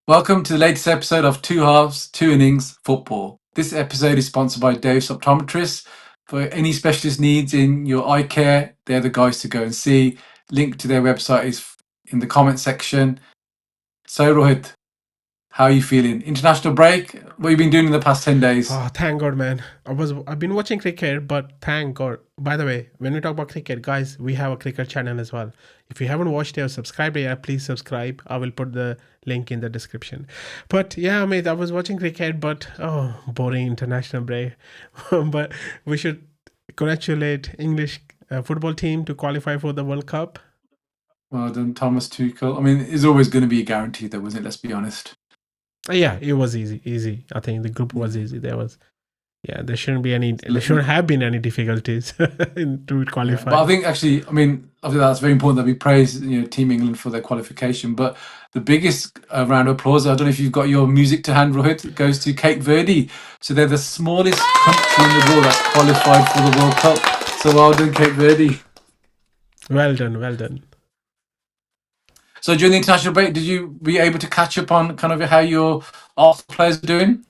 Welcome to the latest episode of Two Halves, Two Innings Football. This episode is sponsored by Dave's Optometrists. For any specialist needs in your eye care, they're the guys to go and see. Link to their website is in the comment section. So, Rohit, how are you feeling? International break? What have you been doing in the past 10 days? Oh, thank God, man. I've been watching cricket, but thank God. By the way, when we talk about cricket, guys, we have a cricket channel as well. If you haven't watched it or subscribed yet, please subscribe. I will put the link in the description. But yeah, mate, I was watching cricket, but boring international break. But we should congratulate English football team to qualify for the World Cup. Well done, Thomas Tuchel. I mean, it's always going to be a guarantee, though, wasn't it? Let's be honest. Yeah, it was easy. I think the group was easy. There shouldn't have been any difficulties to qualify. But I think actually, I mean, after that, it's very important that we praise Team England for their qualification. But the biggest round of applause, I don't know if you've got your music to hand, Rohit, it goes to Cape Verde. So they're the smallest country in the world that's qualified for the World Cup. So well done, Cape Verde. Well done. So during the international break, did you be able to catch up on kind of how your Arsenal players are doing?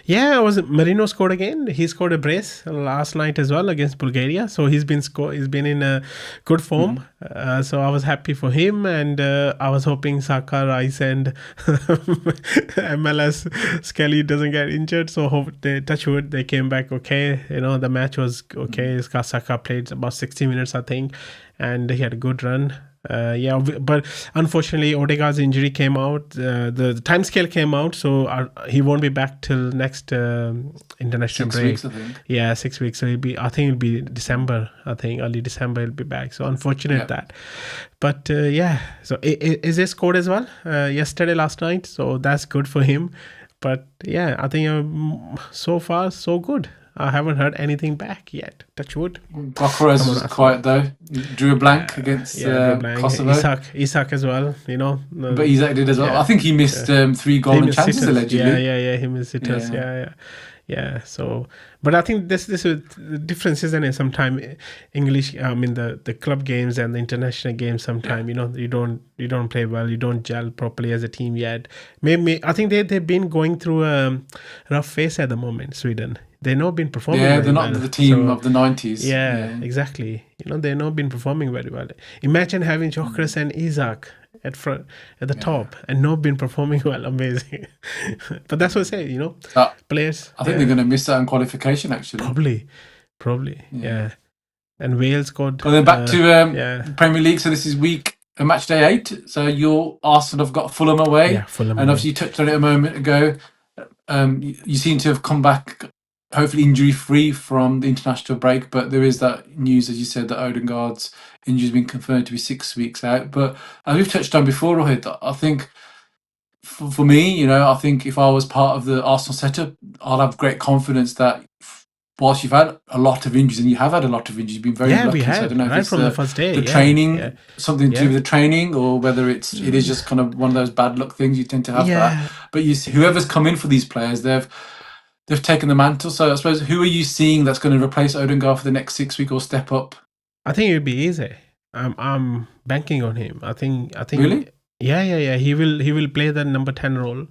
Yeah, Marino scored again. He scored a brace last night as well against Bulgaria. So he's been in a good form. So I was happy for him, and I was hoping Saka, Rice, and MLS Skelly doesn't get injured. So touch wood, they came back okay. The match was okay. Saka played about 60 minutes, I think, and he had a good run. But unfortunately Odegaard's injury came out, the time scale came out, so he won't be back till next international 6 break. weeks, I think. Yeah, 6 weeks. So it'll be December. I think early December he'll be back. So unfortunate that. But so is he scored as well last night, so that's good for him. But yeah, I think so far so good. I haven't heard anything back yet. Touch wood. Gokares was quiet though. Drew a blank against Kosovo. Isak as well, But Isak did as well. I think he missed 3 golden chances allegedly. Yeah, he missed sitters. Yeah. So, but I think this is the difference, isn't it? Sometimes English, I mean the club games and the international games. Sometimes you don't play well, you don't gel properly as a team yet. Maybe I think they've been going through a rough phase at the moment. Sweden. They've not been performing. Yeah, they're not the team of the 90s. Yeah, exactly. They've not been performing very well. Imagine having Gyökeres and Isak at the top and not been performing well. Amazing. But that's what I say. Players. I think they're going to miss out on qualification. Actually, probably. Yeah. And Wales got. Well, then back to Premier League. So this is match day 8. So your Arsenal have got Fulham away. Yeah, Fulham. And obviously you touched on it a moment ago. You seem to have come back, hopefully injury-free from the international break, but there is that news, as you said, that Odegaard's injury has been confirmed to be 6 weeks out. But as we've touched on before, Rohit, I think for me, I think if I was part of the Arsenal setup, I'll have great confidence that whilst you've had a lot of injuries, and you have had a lot of injuries, you've been very lucky. We have, so I don't know if it's from the first day. The training, something to do with the training, or whether it is just kind of one of those bad luck things you tend to have that. But whoever's come in for these players, they've taken the mantle. So I suppose, who are you seeing that's going to replace Odegaard for the next 6 weeks or step up? I think it'll be easy. I'm banking on him. I think. Really? Yeah. He will play the number 10 role,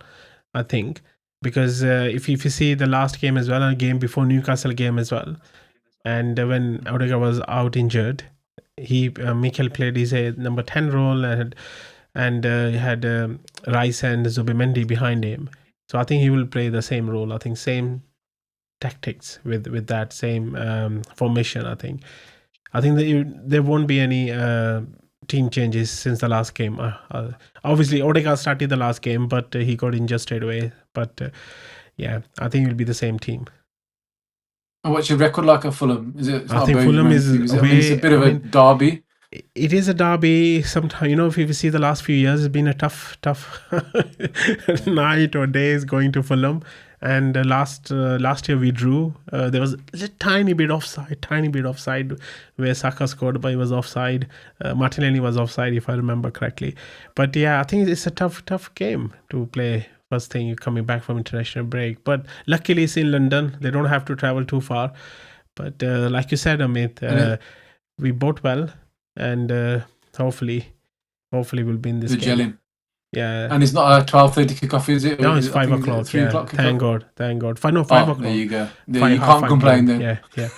I think, because if you see the last game as well, and game before Newcastle game as well, and when Odegaard was out injured, Mikel played his number 10 role and had Rice and Zubimendi behind him. So I think he will play the same role. I think same tactics with that same formation. I think there won't be any team changes since the last game. Obviously, Odegaard started the last game, but he got injured straight away. But I think it will be the same team. And what's your record like at Fulham? I think Fulham is away. It's a bit of a derby. It is a derby. Sometimes, if you see the last few years, it's been a tough night or days going to Fulham. And last year we drew. There was a tiny bit offside where Saka scored, but he was offside. Martinelli was offside, if I remember correctly. But yeah, I think it's a tough game to play. First thing, you're coming back from international break. But luckily it's in London. They don't have to travel too far. But like you said, Amit, we bought well. And hopefully we'll win this game. Gelling. Yeah. And it's not a 12:30 kickoff, is it? Or Now it's is it, I 5 think, is it a o'clock. 3 Yeah. o'clock Thank kickoff? God. Thank God. No, 5 Oh, there o'clock. you go. Yeah, Five, you half can't 5 complain p.m. then. Yeah.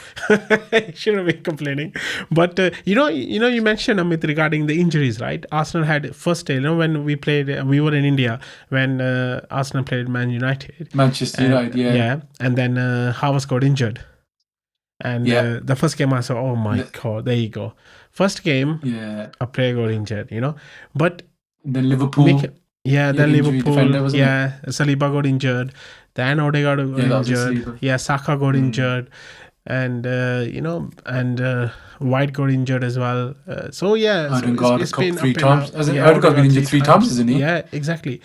Shouldn't be complaining. But you mentioned, Amit, regarding the injuries, right? Arsenal had first day, when we played, we were in India when Arsenal played Man United. Manchester United, yeah. Yeah. And then Havertz got injured. And Yeah. the first game I saw, oh my God, there you go. First game, Yeah. a player got injured, But And then Liverpool, then injury Liverpool, defender, wasn't it? Saliba got injured. Then Odegaard got Yeah, that was a injured. sleeper. Yeah, Saka got injured. And, White got injured as well. So, yeah, so Odegaard it's been three up and times. down. Hasn't Yeah, Odegaard's been Odegaard injured 3 three times, times. isn't he? Yeah, exactly.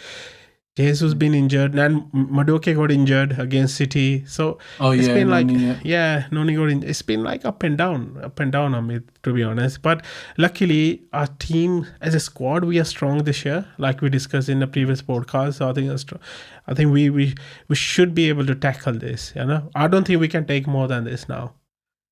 Jesus been injured, and Madueke got injured against City. So Oh, it's yeah, been like, Noni, yeah. Noni got injured. It's been like up and down, Amit, to be honest. But luckily, our team as a squad, we are strong this year, like we discussed in the previous podcast. So I think we should be able to tackle this. I don't think we can take more than this now.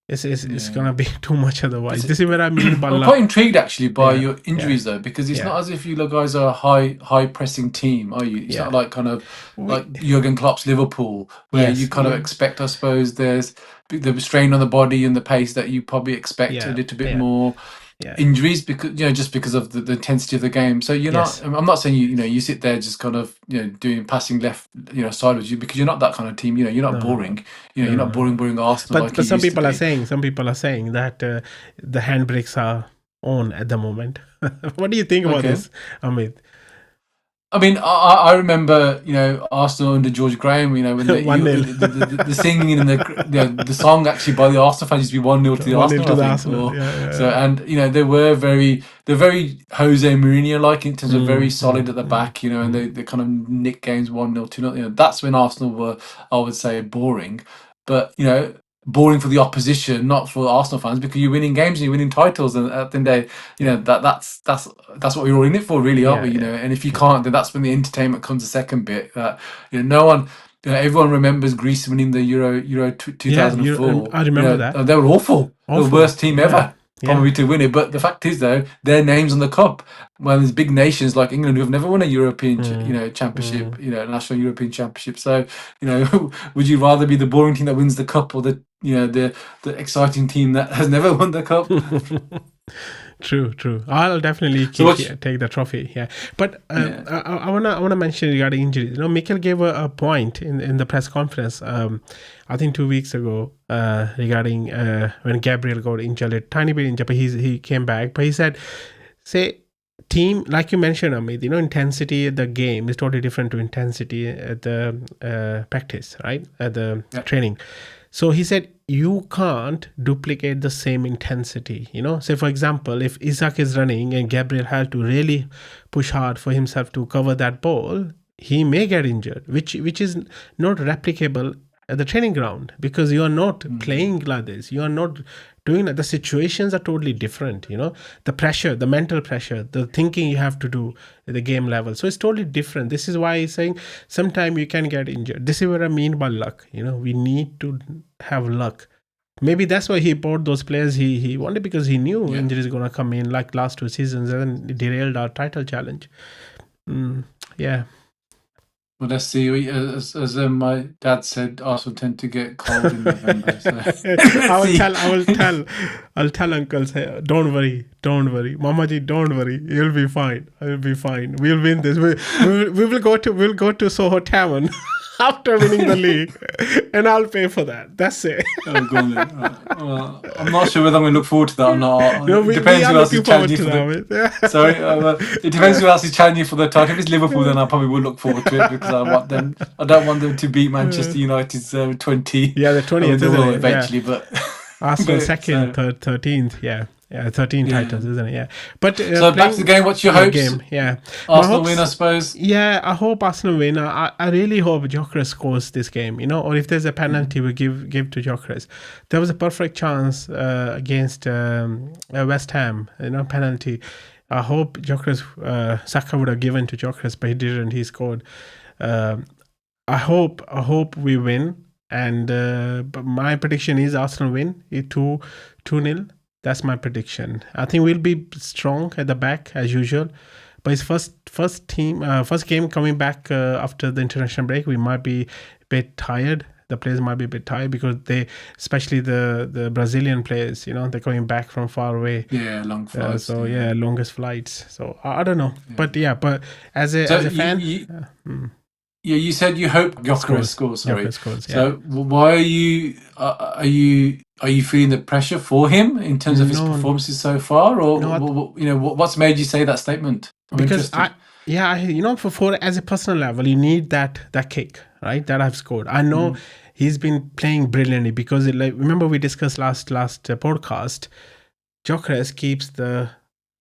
It's gonna be too much otherwise. This is what I mean by I'm luck. quite intrigued actually by Yeah, your injuries though, because it's yeah. not as if you guys are a high pressing team, are you? It's Yeah. not like kind of We- like Jurgen Klopp's Liverpool, where Yes, you kind of yeah. expect, I suppose, there's the strain on the body and the pace that you probably expect a little bit more injuries because just because of the intensity of the game. So you're Yes. not. I'm not saying you sit there just kind of doing passing left sideways because you're not that kind of team. You're not boring. You're not boring Arsenal. But some people are saying that the handbrakes are on at the moment. What do you think about this, Amit? I mean, I remember, Arsenal under George Graham, when the singing and the song actually by the Arsenal fans used to be 1-0 to the 1-0 Arsenal, to the I think. Arsenal, So, and they're very Jose Mourinho like in terms of very solid at the back, and they kind of nick games 1-0, 2-0. That's when Arsenal were, I would say, boring, but boring for the opposition, not for Arsenal fans, because you're winning games and you're winning titles, and at the end of the day, that's what we're all in it for, really, aren't we? And if you can't, then that's when the entertainment comes the second bit. That no one, everyone remembers Greece winning the Euro 2004. I remember that. They were awful. The worst team ever. Probably to win it, but the fact is though, their names on the cup. Well, there's big nations like England who have never won a European, championship, national European championship. So, would you rather be the boring team that wins the cup or the exciting team that has never won the cup? True. I'll definitely take the trophy. Yeah, but I wanna mention regarding injuries. Mikel gave a point in the press conference. I think 2 weeks ago regarding when Gabriel got injured, a tiny bit injured, but he came back. But he said, team, like you mentioned, Amit, intensity at the game is totally different to intensity at the practice, right? At the training. So he said, you can't duplicate the same intensity, Say, for example, if Isaac is running and Gabriel had to really push hard for himself to cover that ball, he may get injured, which is not replicable at the training ground because you are not playing like this. You are not doing that. The situations are totally different, the pressure, the mental pressure, the thinking you have to do at the game level. So it's totally different. This is why he's saying sometimes you can get injured. This is what I mean by luck. We need to have luck. Maybe that's why he bought those players he wanted, because he knew injuries going to come in like last 2 seasons and it derailed our title challenge. Yeah. Well, let's see. As my dad said, Arsenal tend to get cold in November. So I'll tell Uncle, say, don't worry, Mamaji, don't worry. You'll be fine. I'll be fine. We'll win this. We'll go to Soho Tavern after winning the league, and I'll pay for that. That's it. Oh, go on then. Right. Well, I'm not sure whether I'm going to look forward to that or not. No, it depends who else is challenging for the. Sorry, it depends who else is challenging for the title. If it's Liverpool, then I probably will look forward to it because I don't want them to beat Manchester United's 20. Yeah, the 20th eventually, but Arsenal second, 13th. Yeah. 13 titles, isn't it? Yeah. But so back to the game. What's your hopes? Arsenal win, I suppose. Yeah, I hope Arsenal win. I really hope Gyökeres scores this game. Or if there's a penalty, we give to Gyökeres. There was a perfect chance against West Ham. Penalty. I hope Saka would have given to Gyökeres, but he didn't. He scored. I hope we win. And but my prediction is Arsenal win 2-0. That's my prediction. I think we'll be strong at the back as usual, But his first game coming back after the international break, we might be a bit tired. The players might be a bit tired because especially the Brazilian players, they're coming back from far away. Yeah, long flights. Longest flights. So I don't know, but as a fan, you said you hope Gyökeres scores. Sorry. Gyökeres scores, yeah. So why are you feeling the pressure for him in terms of his performances so far, or what's made you say that statement? Because for as a personal level, you need that kick, right? That I've scored. I know he's been playing brilliantly because remember we discussed last podcast. Gyökeres keeps the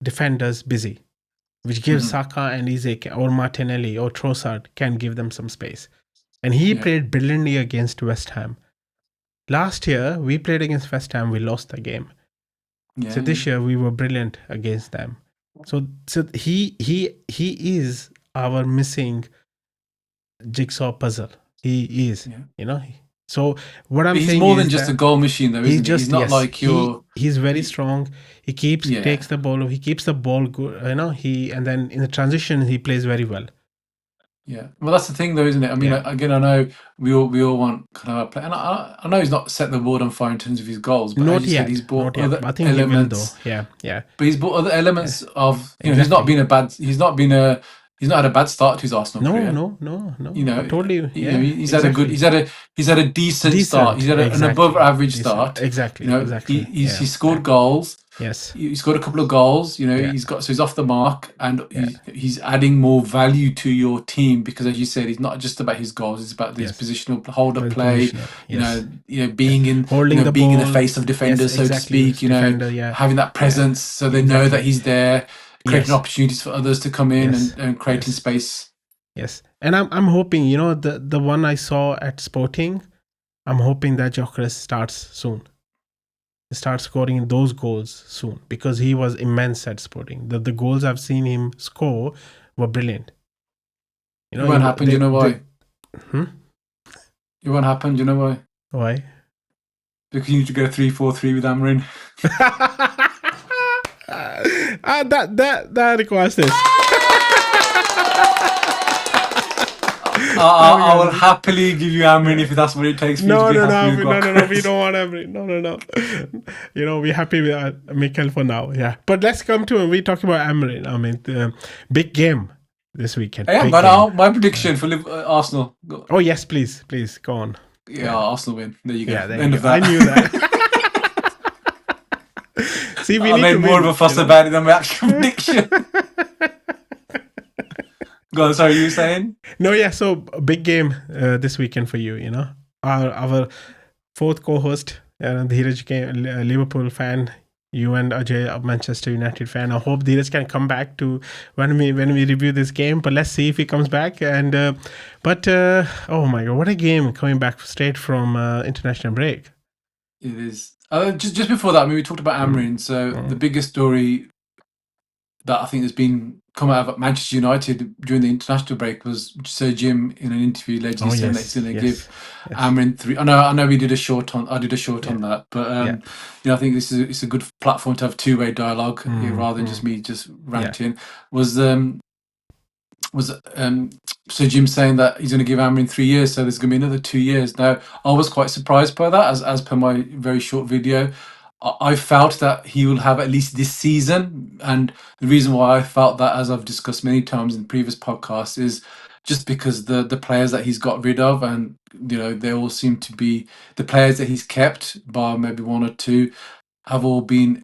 defenders busy, which gives Saka and Isaac or Martinelli or Trossard can give them some space. And he played brilliantly against West Ham. Last year, we played against West Ham. We lost the game. So this year, we were brilliant against them. So he is our missing jigsaw puzzle. He is, So what I'm saying is he's more than just a goal machine, though. He's not like your. He's very strong. He takes the ball. He keeps the ball good. And then in the transition he plays very well. Yeah, well, that's the thing, though, isn't it? I mean, again, I know we all want kind of a play, and I know he's not set the world on fire in terms of his goals, but not as you said, he's brought other I think elements. He will, though. Yeah. But he's brought other elements of he's not had a bad start to his Arsenal career. No. Totally. He's had a decent start. He's had an above average start. Exactly. He scored goals. Yes, he scored a couple of goals. He's off the mark, and he's adding more value to your team because, as you said, it's not just about his goals. It's about this positional hold-up play. Being in being in the face of defenders, so to speak. Having that presence, so they know that he's there, creating opportunities for others to come in and creating space. Yes, and I'm hoping the one I saw at Sporting. I'm hoping that Gyökeres starts soon. Start scoring those goals soon because he was immense at Sporting. The goals I've seen him score were brilliant. It won't happen. You know why? It won't happen. You know why? Why? Because you need to go 3-4-3 with Amarin. That requires this. I will happily give you Amarin if that's what it takes for you to be happy with No, we don't want Amarin. No. We're happy with Mikel for now. Yeah. But let's come to we talk about Amarin. I mean, the big game this weekend. Yeah, but now my prediction for Arsenal. Oh, yes, please, go on. Yeah, Arsenal win. There you go. Yeah, end of that. I knew that. See, I made more of a fuss about it than my actual prediction. Go on, sorry, you were saying? No, yeah, so big game this weekend for you, Our fourth co-host, Dheeraj, Liverpool fan, you and Ajay, a Manchester United fan. I hope Dheeraj can come back to when we review this game, but let's see if he comes back. And oh my God, what a game coming back straight from international break. It is. Just before that, we talked about Amarin. So the biggest story that I think has been come out of Manchester United during the international break was Sir Jim in an interview allegedly saying that he's going to give Amarin 3. I know we did a short on. I did a short on that, but I think it's a good platform to have two-way dialogue rather than just me ranting. Was Sir Jim saying that he's going to give Amarin 3 years, so there's going to be another 2 years. Now, I was quite surprised by that, as per my very short video. I felt that he will have at least this season, and the reason why I felt that, as I've discussed many times in previous podcasts, is just because the players that he's got rid of, and they all seem to be the players that he's kept, bar maybe one or two, have all been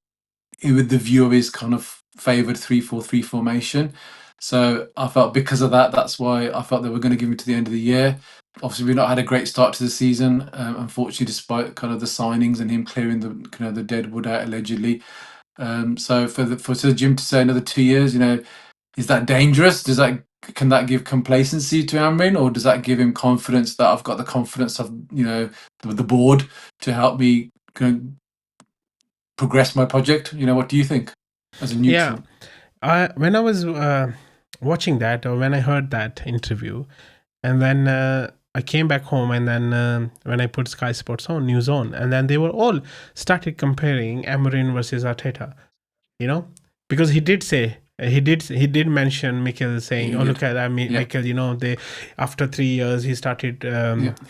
with the view of his kind of favoured 3-4-3 formation. So I felt because of that, that's why I felt they were going to give him to the end of the year. Obviously, we've not had a great start to the season, unfortunately, despite kind of the signings and him clearing the dead wood out allegedly. So for Sir Jim to say another 2 years, is that dangerous? Can that give complacency to Amarin, or does that give him confidence that I've got the confidence of the board to help me progress my project? What do you think as a neutral? Yeah, when I was watching that, or when I heard that interview, and then I came back home, and then when I put Sky Sports news on, and then they were all started comparing Amarin versus Arteta, because he did say He did mention Mikel saying, "Oh, Yeah. look at that, Yeah. Mikel. They after 3 years he started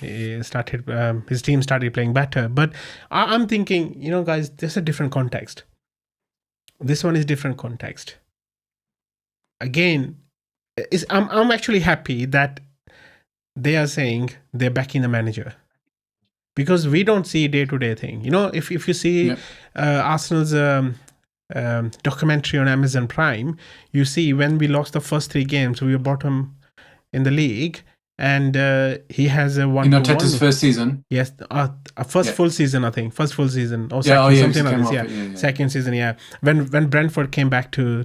his team started playing better." But I'm thinking, guys, there's a different context. This one is different context. Again, I'm actually happy that they are saying they're backing the manager, because we don't see day-to-day thing. If you see Arsenal's documentary on Amazon Prime, you see when we lost the first 3 games, we were bottom in the league, and he has a 1-1. In Arteta's first season? Yes, first full season, I think. First full season. Or Yeah, second, something like this. Yeah. Yeah. Second season, yeah. When Brentford came back to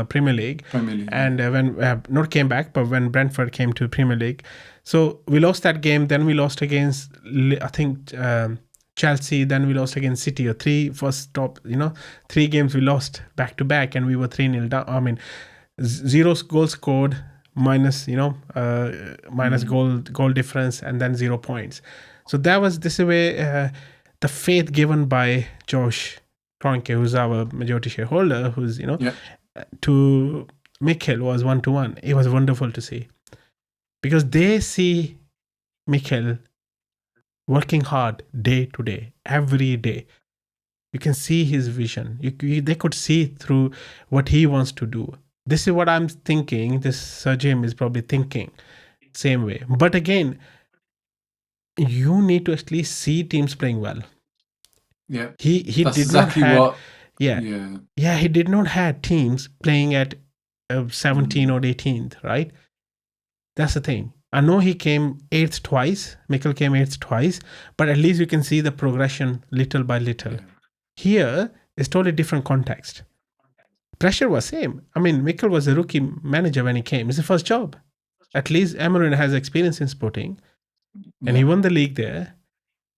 Premier League. And when, not came back, but when Brentford came to Premier League. So we lost that game. Then we lost against, I think, Chelsea. Then we lost against City. 3 games we lost back to back, and we were 3-0 down. I mean, 0 goals scored, minus minus goal difference, and then 0 points. So that was this way the faith given by Josh Kroenke, who's our majority shareholder, who's to Mikel was 1-1. It was wonderful to see, because they see Mikel working hard day to day, every day. You can see his vision. They could see through what he wants to do. This is what I'm thinking. This Sir Jim is probably thinking same way. But again, you need to at least see teams playing well. Yeah, he that's did exactly not have, what. Yeah, he did not have teams playing at 17th or 18th, right? That's the thing. I know he came 8th twice. Mikel came 8th twice, but at least you can see the progression little by little. Yeah. Here is totally different context. Pressure was same. I mean, Mikel was a rookie manager when he came. It's the first job. At least Amarin has experience in Sporting, and he won the league there.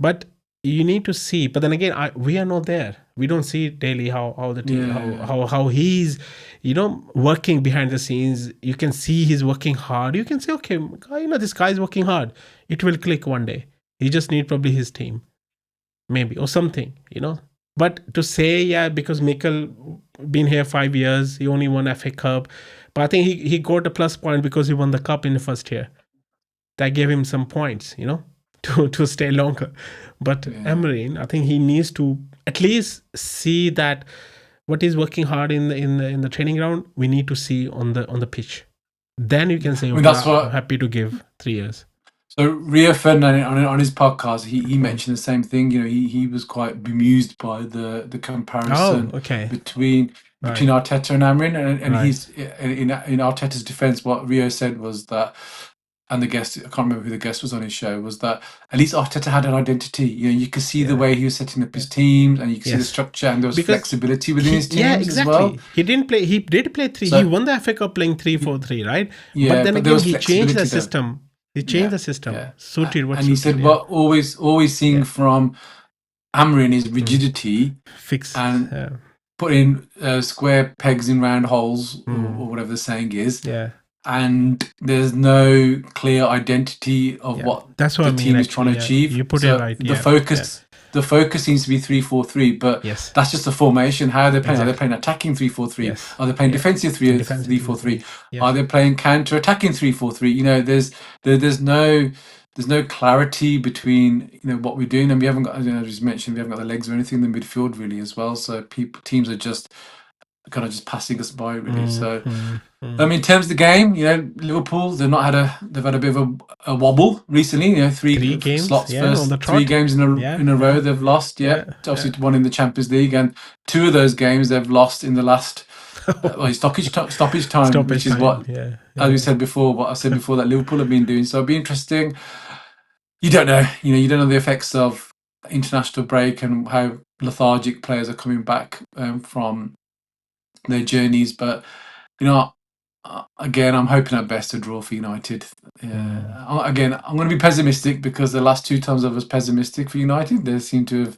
But you need to see. But then again, we are not there. We don't see daily how the team, how he's working behind the scenes. You can see he's working hard. You can say, okay, this guy's working hard. It will click one day. He just need probably his team, maybe, or something. But to say, because Mikel been here 5 years, he only won FA Cup, but I think he got a plus point because he won the cup in the first year. That gave him some points, to stay longer. But Amarin, I think he needs to at least see that what is working hard in the training ground, we need to see on the pitch. Then you can say, okay, I'm happy to give 3 years. So Rio Ferdinand on his podcast, he mentioned the same thing. He was quite bemused by the comparison between Arteta and Amarin, and he's in Arteta's defense. What Rio said was that, and the guest, I can't remember who the guest was on his show, was that at least Arteta had an identity. You could see the way he was setting up his teams, and you could see the structure, and there was flexibility within his teams as well. He did play 3. So, he won the FA Cup playing 3-4-3, right? Yeah, but then again, he changed the system. He changed the system, suited what. And he said, what always seeing from Amarin is rigidity, and putting square pegs in round holes, or whatever the saying is. Yeah. And there's no clear identity of what the team is trying to achieve. You put it right. The focus seems to be 3-4-3, but that's just a formation. How are they playing? Are they playing attacking 3-4-3? Yes. Are they playing defensive 3-4-3? Are they playing counter-attacking 3-4-3? There's no clarity between what we're doing, and we haven't got, as I just mentioned, we haven't got the legs or anything in the midfield really as well. So teams are just kind of just passing us by really. So I mean, in terms of the game, Liverpool, they've had a bit of a wobble recently. 3 games slots first, 3 games in a row they've lost. Obviously one in the Champions League, and 2 of those games they've lost in the last stoppage time, which is what, as we said before, what I said before that Liverpool have been doing. So it'll be interesting. You don't know, you don't know the effects of international break and how lethargic players are coming back from their journeys, but again, I'm hoping at best a draw for United. Again, I'm going to be pessimistic because the last 2 times I was pessimistic for United, they seem to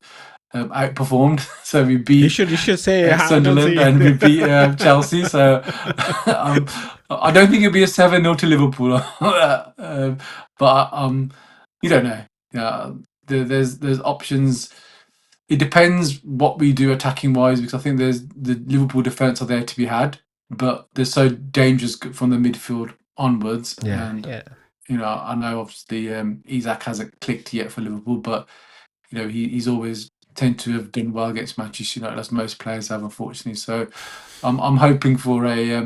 have outperformed. So we beat you should say Sunderland and we beat Chelsea. So I don't think it'll be a 7-0 to Liverpool. But you don't know. Yeah, there's options. It depends what we do attacking wise, because I think there's the Liverpool defence are there to be had. but they're so dangerous from the midfield onwards. Yeah, And yeah. I know obviously Isak hasn't clicked yet for Liverpool, but he's always tend to have done well against Manchester United, as most players have, unfortunately. So I'm hoping for a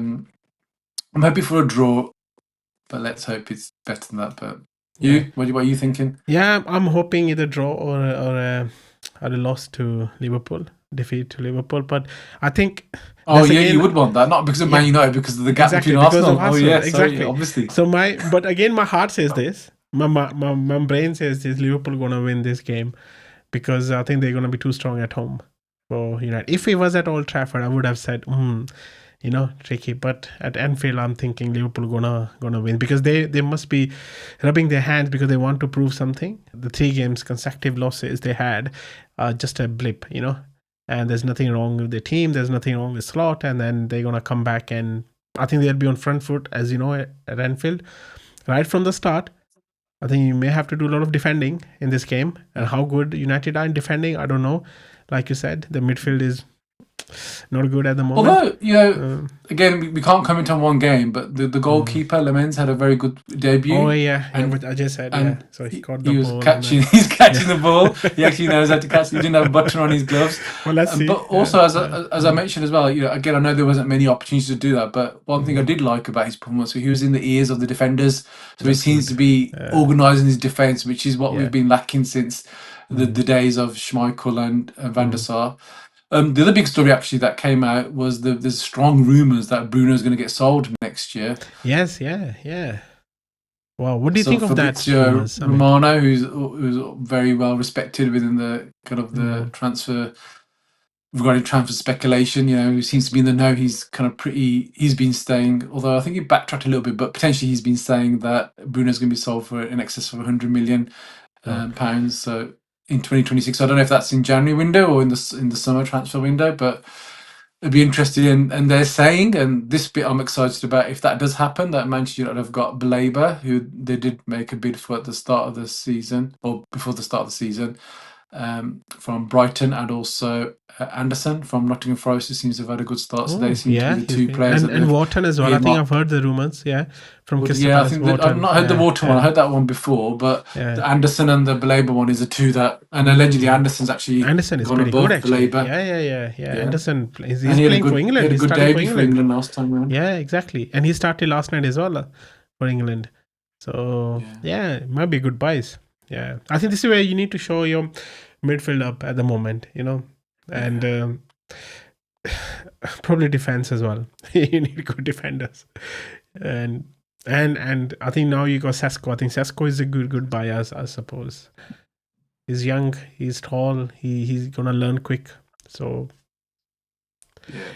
draw, but let's hope it's better than that. But Yeah. what are you thinking? Yeah, I'm hoping either draw or a loss to Liverpool, defeat to Liverpool. But I think Oh that's yeah, you again would want that, not because of Man yeah, United, because of the gap exactly between because of Arsenal. Oh Arsenal. yeah, sorry, Exactly. obviously. So but again, my heart says this. My brain says this: Liverpool gonna win this game because I think they're gonna be too strong at home for United. If it was at Old Trafford, I would have said, tricky. But at Anfield, I'm thinking Liverpool gonna win because they must be rubbing their hands because they want to prove something. The 3 games consecutive losses they had are just a blip, and there's nothing wrong with the team. There's nothing wrong with Slot, and then they're gonna come back and I think they'll be on front foot, as you know, at Anfield right from the start. I think you may have to do a lot of defending in this game, and how good United are in defending, I don't know. Like you said, the midfield is not good at the moment. Although, again, we can't comment on one game, but the goalkeeper Lemens had a very good debut. Oh yeah, and what I just said. and Yeah, so he caught the he was ball. catching. He's catching the ball. He actually knows how to catch. He didn't have a button on his gloves. Well, let's see. But also, as I mentioned as well, again, I know there wasn't many opportunities to do that. But one thing I did like about his performance, he was in the ears of the defenders. So he That's seems good. to be organising his defence, which is what Yeah. we've been lacking since the days of Schmeichel and Van der Sar. The other big story actually that came out was there's strong rumours that Bruno's going to get sold next year. Yes, yeah. Wow, what do you So think of that? Fabrizio Romano, who's very well respected within the kind of the transfer, regarding transfer speculation, who seems to be in the know. He's been saying, although I think he backtracked a little bit, but potentially he's been saying that Bruno's going to be sold for in excess of 100 million pounds. So in 2026, I don't know if that's in January window or in the summer transfer window, but it'd be interesting. And they're saying, and this bit I'm excited about, if that does happen, that Manchester United have got Blaber, who they did make a bid for at the start of the season, or before the start of the season, from Brighton, and also Anderson from Nottingham Forest, who seems to have had a good start. So they seem to be the 2 players. And Wharton as well. I think I've heard the rumours, from Crystal Palace. I think I've not heard the Wharton one. I heard that one before, but the Anderson and the Blaber one is the 2 that, and allegedly Anderson is pretty good actually. Blaber. Yeah. Anderson, he's he playing for England. He had a good debut for England last time around. Yeah, exactly. And he started last night as well for England. So it might be good buys. Yeah, I think this is where you need to show your midfield up at the moment, and probably defense as well. You need good defenders, and I think now you got Sesko. I think Sesko is a good buy, I suppose. He's young, he's tall, he's gonna learn quick. So.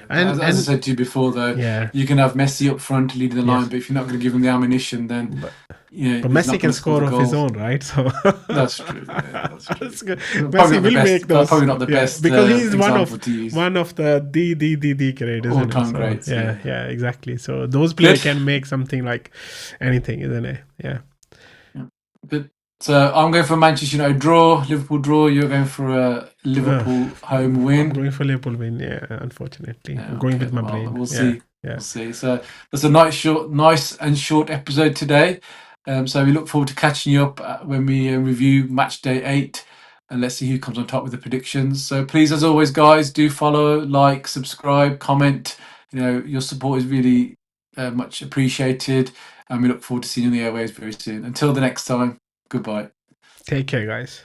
As I said to you before, though, you can have Messi up front leading the line, but if you're not going to give him the ammunition, then but Messi can score off his own, right? So that's true. That's true. Messi will make those. Probably not the best because he's one of the great, all-time greats. Yeah, exactly. So those players can make something like anything, isn't it? Yeah. Good. So I'm going for Manchester United draw, Liverpool draw. You're going for a Liverpool home win. I'm going for Liverpool win. Yeah, unfortunately, I'm going with my brain. We'll see. Yeah. We'll see. So that's a nice and short episode today. So we look forward to catching you up when we review Matchday 8, and let's see who comes on top with the predictions. So please, as always, guys, do follow, like, subscribe, comment. Your support is really much appreciated, and we look forward to seeing you on the airwaves very soon. Until the next time. Goodbye. Take care, guys.